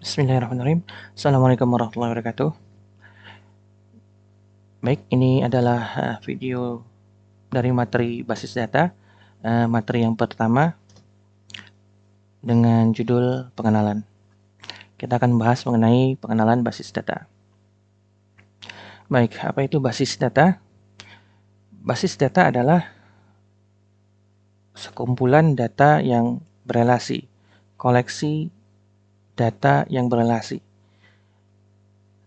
Bismillahirrahmanirrahim. Assalamualaikum warahmatullahi wabarakatuh. Baik, ini adalah video dari materi basis data, materi yang pertama dengan judul pengenalan. Kita akan bahas mengenai pengenalan basis data. Baik, apa itu basis data? Basis data adalah sekumpulan data yang berelasi, koleksi data yang berelasi.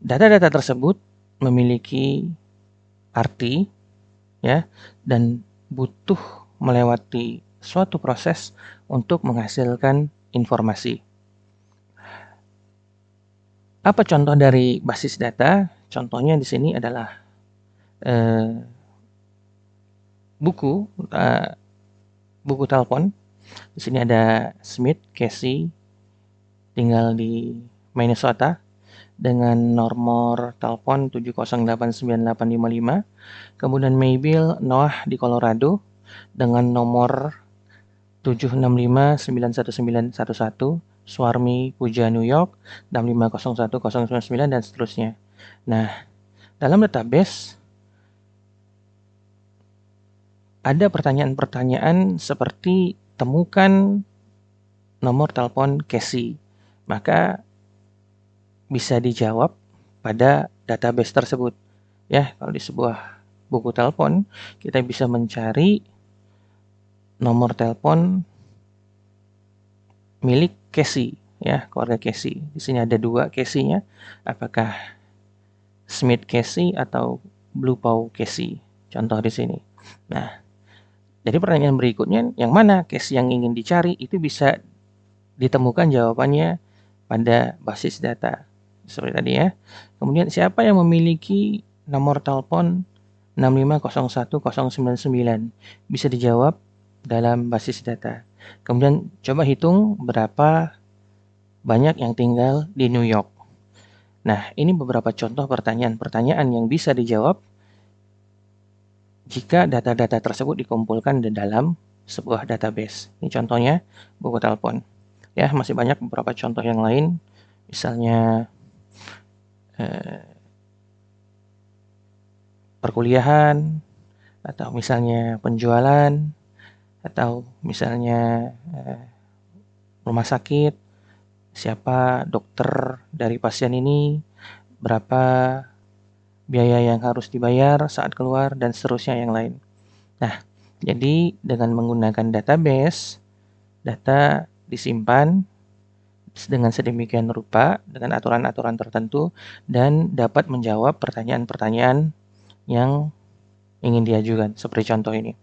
Data-data tersebut memiliki arti, ya, dan butuh melewati suatu proses untuk menghasilkan informasi. Apa contoh dari basis data? Contohnya di sini adalah buku telepon. Di sini ada Smith Casey, tinggal di Minnesota, dengan nomor telepon 7089855. Kemudian Mabel Noah di Colorado dengan nomor 765919111, Swarmi Puja New York 6501099 dan seterusnya. Nah, dalam database ada pertanyaan-pertanyaan seperti temukan nomor telepon Casey. Maka bisa dijawab pada database tersebut. Ya, kalau di sebuah buku telepon kita bisa mencari nomor telepon milik Casey, ya, keluarga Casey. Di sini ada dua Casey-nya, apakah Smith Casey atau Blue Paw Casey. Contoh di sini. Nah, jadi pertanyaan berikutnya, yang mana Casey yang ingin dicari, itu bisa ditemukan jawabannya pada basis data. Seperti tadi ya. Kemudian siapa yang memiliki nomor telepon 6501099? Bisa dijawab dalam basis data. Kemudian coba hitung berapa banyak yang tinggal di New York. Nah, ini beberapa contoh pertanyaan-pertanyaan yang bisa dijawab jika data-data tersebut dikumpulkan di dalam sebuah database. Ini contohnya buku telepon. Ya, masih banyak beberapa contoh yang lain. Misalnya perkuliahan, atau misalnya penjualan, atau misalnya rumah sakit, siapa dokter dari pasien ini, berapa biaya yang harus dibayar saat keluar, dan seterusnya yang lain. Nah, jadi dengan menggunakan database, data disimpan dengan sedemikian rupa dengan aturan-aturan tertentu dan dapat menjawab pertanyaan-pertanyaan yang ingin diajukan, seperti contoh ini.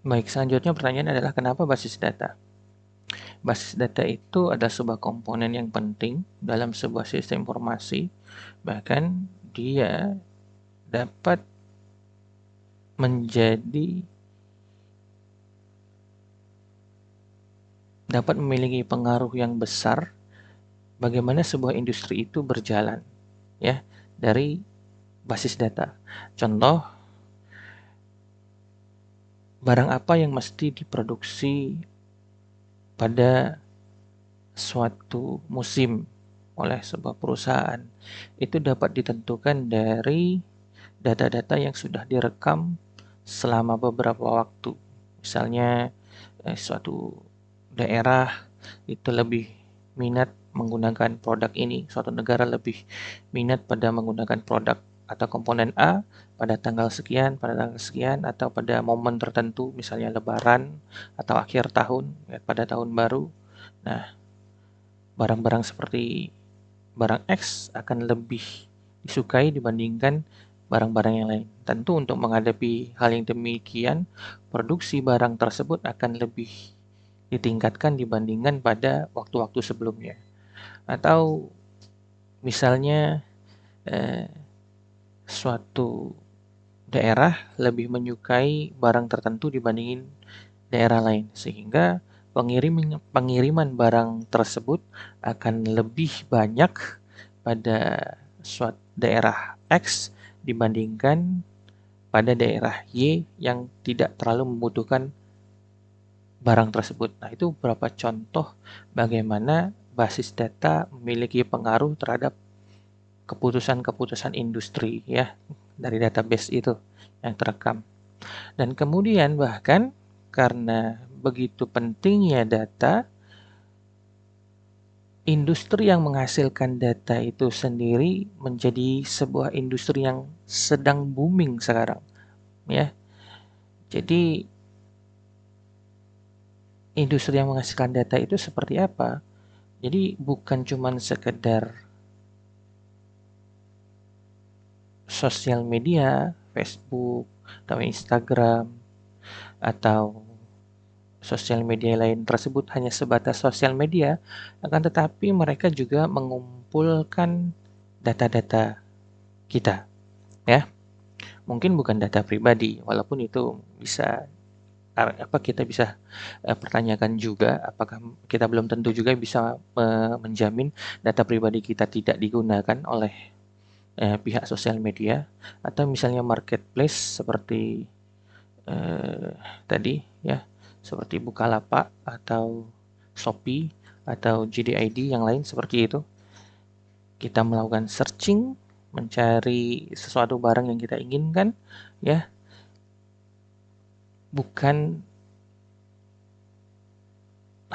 Baik, selanjutnya pertanyaan adalah kenapa basis data? Basis data itu adalah sebuah komponen yang penting dalam sebuah sistem informasi. Bahkan dia dapat memiliki pengaruh yang besar bagaimana sebuah industri itu berjalan, ya, dari basis data. Contoh, barang apa yang mesti diproduksi pada suatu musim oleh sebuah perusahaan, itu dapat ditentukan dari data-data yang sudah direkam selama beberapa waktu. Misalnya suatu daerah itu lebih minat menggunakan produk ini, suatu negara lebih minat pada menggunakan produk atau komponen A pada tanggal sekian, atau pada momen tertentu, misalnya lebaran atau akhir tahun, ya, pada tahun baru. Nah, barang-barang seperti barang X akan lebih disukai dibandingkan barang-barang yang lain. Tentu untuk menghadapi hal yang demikian, produksi barang tersebut akan lebih ditingkatkan dibandingkan pada waktu-waktu sebelumnya. Atau misalnya suatu daerah lebih menyukai barang tertentu dibandingin daerah lain, sehingga pengiriman barang tersebut akan lebih banyak pada suatu daerah X dibandingkan pada daerah Y yang tidak terlalu membutuhkan barang tersebut. Nah, itu beberapa contoh bagaimana basis data memiliki pengaruh terhadap keputusan-keputusan industri ya dari database itu yang terekam. Dan kemudian bahkan karena begitu pentingnya data, industri yang menghasilkan data itu sendiri menjadi sebuah industri yang sedang booming sekarang ya. Jadi industri yang menghasilkan data itu seperti apa? Jadi bukan cuma sekedar sosial media, Facebook atau Instagram atau sosial media lain tersebut hanya sebatas sosial media, akan tetapi mereka juga mengumpulkan data-data kita, ya. Mungkin bukan data pribadi, walaupun itu bisa kita bisa pertanyakan juga apakah kita belum tentu juga bisa menjamin data pribadi kita tidak digunakan oleh pihak sosial media atau misalnya marketplace seperti tadi ya, seperti Bukalapak atau Shopee atau JDID yang lain seperti itu. Kita melakukan searching, mencari sesuatu barang yang kita inginkan ya, bukan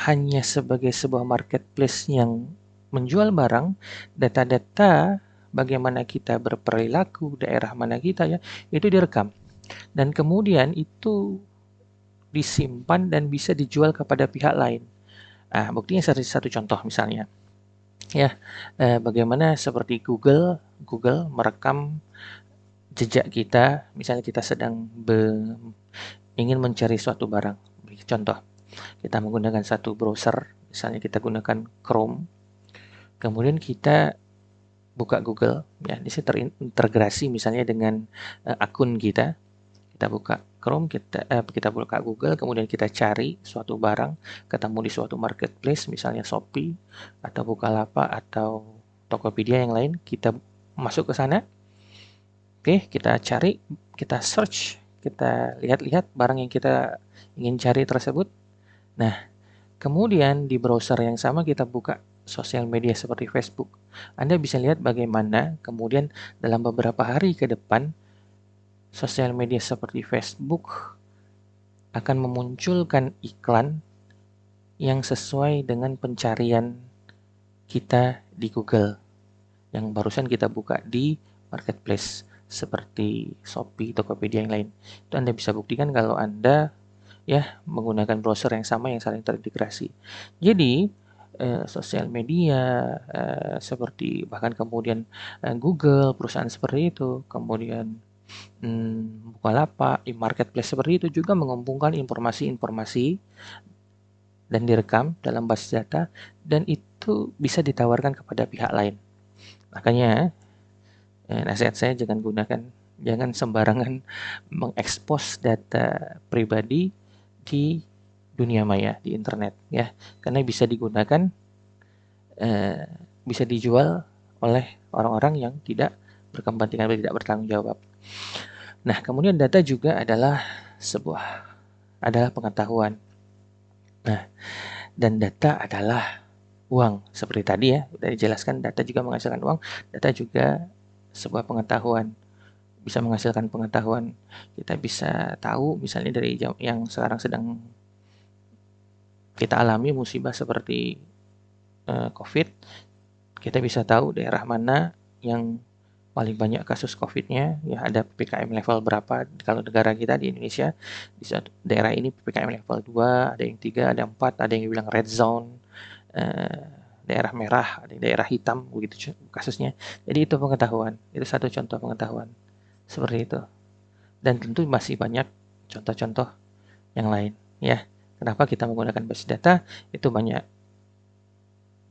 hanya sebagai sebuah marketplace yang menjual barang, data-data bagaimana kita berperilaku, daerah mana kita ya, itu direkam. Dan kemudian itu disimpan dan bisa dijual kepada pihak lain. Nah, buktinya satu contoh misalnya, ya, bagaimana seperti Google merekam jejak kita, misalnya kita sedang ingin mencari suatu barang. Contoh, kita menggunakan satu browser, misalnya kita gunakan Chrome, kemudian kita buka Google, ya, ini terintegrasi misalnya dengan akun kita. Kita buka Chrome, kita buka Google, kemudian kita cari suatu barang, ketemu di suatu marketplace, misalnya Shopee atau Bukalapak atau Tokopedia yang lain, kita masuk ke sana, oke, kita cari, kita search, kita lihat-lihat barang yang kita ingin cari tersebut. Nah, kemudian di browser yang sama kita buka sosial media seperti Facebook. Anda bisa lihat bagaimana kemudian dalam beberapa hari ke depan sosial media seperti Facebook akan memunculkan iklan yang sesuai dengan pencarian kita di Google yang barusan kita buka di marketplace seperti Shopee, Tokopedia yang lain. Itu Anda bisa buktikan kalau Anda ya menggunakan browser yang sama yang saling terintegrasi. Jadi sosial media seperti bahkan kemudian Google, perusahaan seperti itu, kemudian Bukalapak, marketplace seperti itu juga mengumpulkan informasi-informasi dan direkam dalam basis data dan itu bisa ditawarkan kepada pihak lain. Makanya nasihat saya jangan sembarangan mengekspos data pribadi di dunia maya, di internet ya, karena bisa digunakan bisa dijual oleh orang-orang yang tidak berkepentingan dan tidak bertanggung jawab. Nah, kemudian data juga adalah pengetahuan. Nah, dan data adalah uang. Seperti tadi ya, sudah dijelaskan data juga menghasilkan uang, data juga sebuah pengetahuan, bisa menghasilkan pengetahuan. Kita bisa tahu misalnya dari yang sekarang sedang kita alami musibah seperti COVID, kita bisa tahu daerah mana yang paling banyak kasus COVID-nya, ya ada PPKM level berapa. Kalau negara kita di Indonesia, di daerah ini PPKM level 2, ada yang 3, ada 4, ada yang bilang red zone, daerah merah, ada yang daerah hitam, begitu kasusnya. Jadi itu pengetahuan, itu satu contoh pengetahuan, seperti itu. Dan tentu masih banyak contoh-contoh yang lain, ya. Kenapa kita menggunakan basis data, itu banyak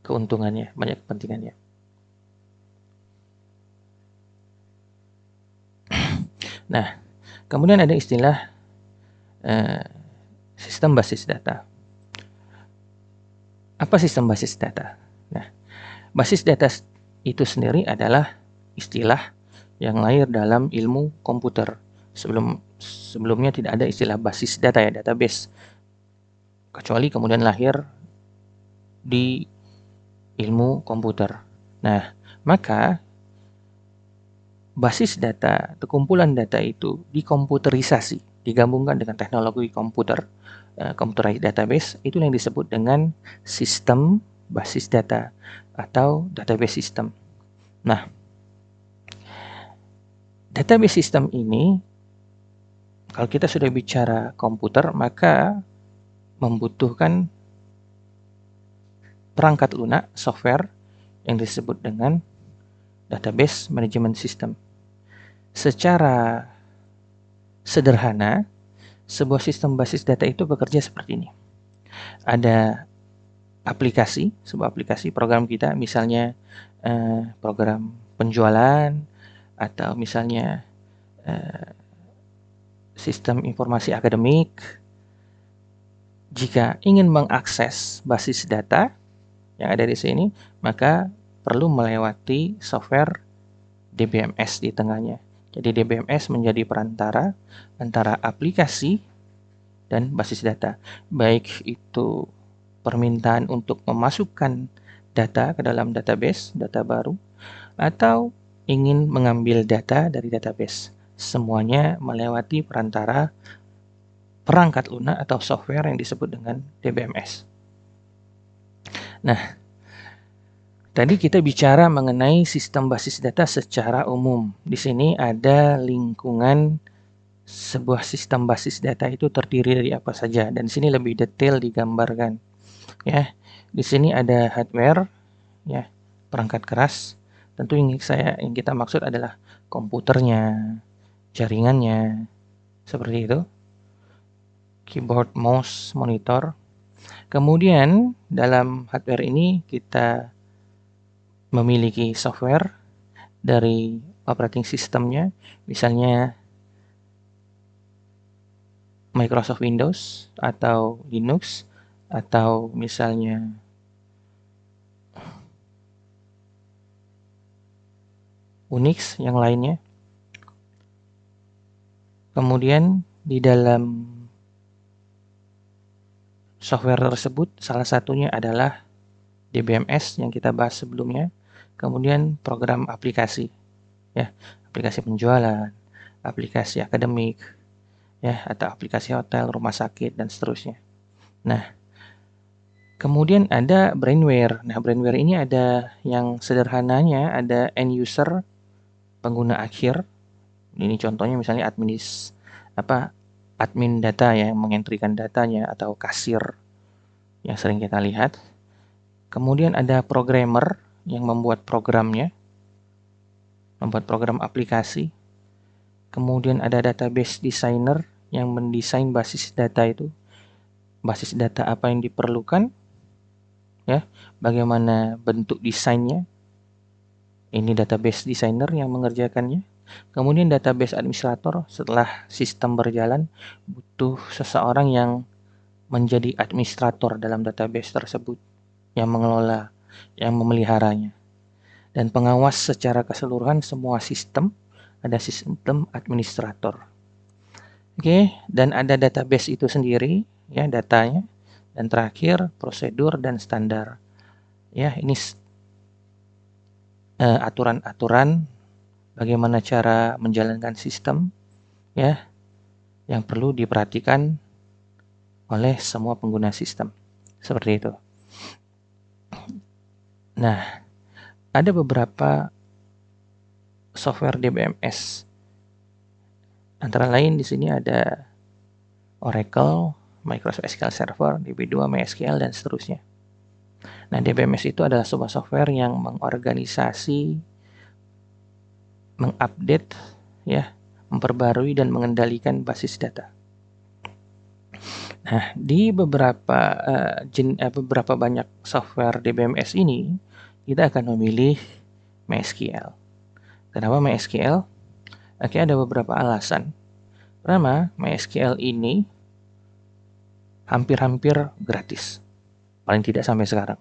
keuntungannya, banyak kepentingannya. Nah, kemudian ada istilah sistem basis data. Apa sistem basis data? Nah, basis data itu sendiri adalah istilah yang lahir dalam ilmu komputer. Sebelumnya tidak ada istilah basis data ya, database. kecuali kemudian lahir di ilmu komputer. Nah, maka basis data atau kumpulan data itu dikomputerisasi, digabungkan dengan teknologi komputer, computerized database, itu yang disebut dengan sistem basis data atau database system. Nah, database system ini, kalau kita sudah bicara komputer, maka membutuhkan perangkat lunak, software, yang disebut dengan database management system. Secara sederhana, sebuah sistem basis data itu bekerja seperti ini. Ada aplikasi, sebuah aplikasi program kita, misalnya program penjualan, atau misalnya sistem informasi akademik. Jika ingin mengakses basis data yang ada di sini, maka perlu melewati software DBMS di tengahnya. Jadi DBMS menjadi perantara antara aplikasi dan basis data. Baik itu permintaan untuk memasukkan data ke dalam database, data baru, atau ingin mengambil data dari database. Semuanya melewati perantara perangkat lunak atau software yang disebut dengan DBMS. Nah, tadi kita bicara mengenai sistem basis data secara umum. Di sini ada lingkungan sebuah sistem basis data itu terdiri dari apa saja, dan di sini lebih detail digambarkan. Ya, di sini ada hardware, ya, perangkat keras. Tentu yang kita maksud adalah komputernya, jaringannya, seperti itu. Keyboard, mouse, monitor. Kemudian dalam hardware ini kita memiliki software dari operating systemnya, misalnya Microsoft Windows atau Linux, atau misalnya Unix yang lainnya. Kemudian di dalam software tersebut salah satunya adalah DBMS yang kita bahas sebelumnya. Kemudian program aplikasi, ya, aplikasi penjualan, aplikasi akademik, ya, atau aplikasi hotel, rumah sakit, dan seterusnya. Nah, kemudian ada brainware. Nah, brainware ini ada yang sederhananya, ada end user, pengguna akhir. Ini contohnya misalnya admin data ya, yang mengentrikan datanya, atau kasir yang sering kita lihat. Kemudian ada programmer yang membuat programnya, membuat program aplikasi. Kemudian ada database designer yang mendesain basis data itu. Basis data apa yang diperlukan, ya, bagaimana bentuk desainnya. Ini database designer yang mengerjakannya. Kemudian database administrator, setelah sistem berjalan, butuh seseorang yang menjadi administrator dalam database tersebut, yang mengelola, yang memeliharanya. Dan pengawas secara keseluruhan semua sistem, ada sistem administrator. Oke, dan ada database itu sendiri, ya, datanya. Dan terakhir, prosedur dan standar. Ya, ini aturan-aturan bagaimana cara menjalankan sistem, ya, yang perlu diperhatikan oleh semua pengguna sistem. Seperti itu. Nah, ada beberapa software DBMS. Antara lain di sini ada Oracle, Microsoft SQL Server, DB2, MySQL, dan seterusnya. Nah, DBMS itu adalah sebuah software yang mengorganisasi, mengupdate, ya, memperbarui dan mengendalikan basis data. Nah, di beberapa banyak software DBMS ini, kita akan memilih MySQL. Kenapa MySQL? Oke, ada beberapa alasan. Pertama, MySQL ini hampir-hampir gratis, paling tidak sampai sekarang,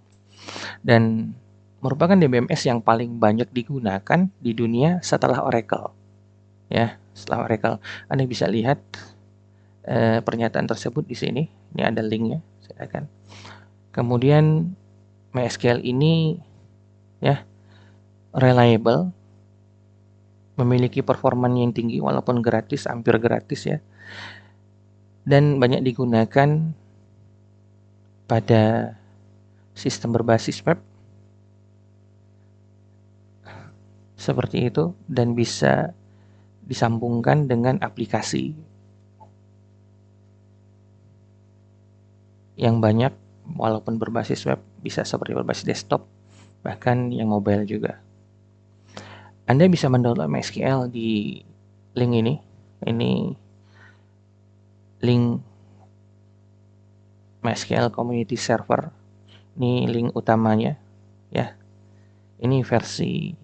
dan merupakan DBMS yang paling banyak digunakan di dunia setelah Oracle. Ya, setelah Oracle, Anda bisa lihat pernyataan tersebut di sini. Ini ada linknya, Silakan. Kemudian MySQL ini ya reliable, memiliki performa yang tinggi walaupun gratis, hampir gratis ya. Dan banyak digunakan pada sistem berbasis web seperti itu dan bisa disambungkan dengan aplikasi yang banyak walaupun berbasis web, bisa seperti berbasis desktop, bahkan yang mobile juga. Anda bisa mendownload MySQL di link ini. Ini link MySQL Community Server. Ini link utamanya ya. Ini versi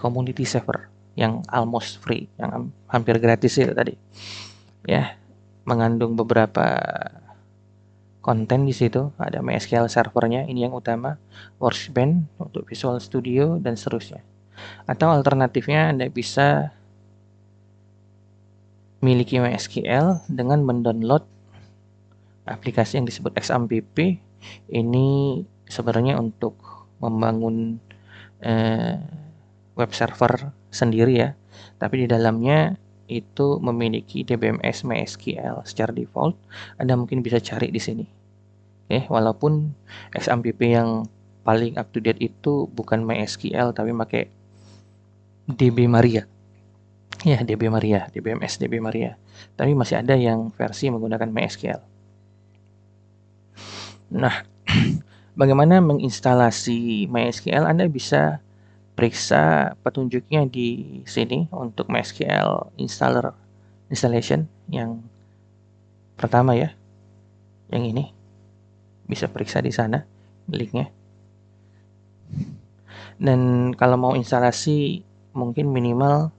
Community Server yang almost free, yang hampir gratis itu tadi. Ya, mengandung beberapa konten di situ, ada MySQL servernya, ini yang utama, Workbench untuk Visual Studio dan seterusnya. Atau alternatifnya Anda bisa miliki MySQL dengan mendownload aplikasi yang disebut XAMPP. Ini sebenarnya untuk membangun web server sendiri ya, tapi di dalamnya itu memiliki DBMS MySQL secara default. Anda mungkin bisa cari di sini. Walaupun XAMPP yang paling up to date itu bukan MySQL tapi pakai DB Maria. Ya, DB Maria, DBMS DB Maria. Tapi masih ada yang versi menggunakan MySQL. Nah, bagaimana menginstalasi MySQL? Anda bisa periksa petunjuknya di sini untuk MySQL installation yang pertama ya. Yang ini bisa periksa di sana linknya. Dan kalau mau instalasi mungkin minimal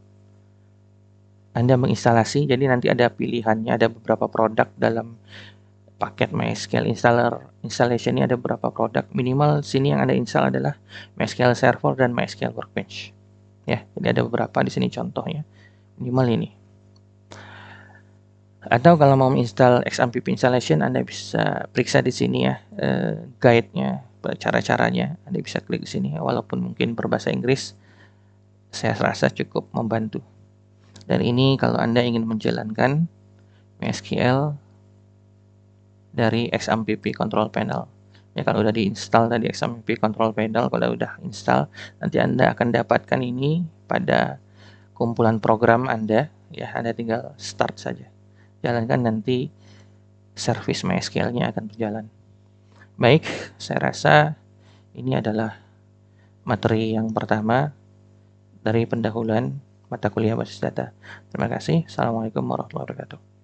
Anda menginstalasi, jadi nanti ada pilihannya, ada beberapa produk dalam paket MySQL installation ini, ada beberapa produk. Minimal sini yang Anda install adalah MySQL Server dan MySQL Workbench. Ya, jadi ada beberapa di sini contohnya. Minimal ini. Atau kalau mau install XAMPP installation, Anda bisa periksa di sini ya, guide-nya, cara-caranya. Anda bisa klik di sini, walaupun mungkin berbahasa Inggris, saya rasa cukup membantu. Dan ini kalau Anda ingin menjalankan MySQL dari XAMPP Control Panel. Ya, kalau udah diinstal tadi XAMPP Control Panel, kalau udah install, nanti Anda akan dapatkan ini pada kumpulan program Anda. Ya, Anda tinggal start saja. Jalankan, nanti service MySQL-nya akan berjalan. Baik, saya rasa ini adalah materi yang pertama dari pendahuluan mata kuliah basis data. Terima kasih. Assalamualaikum warahmatullahi wabarakatuh.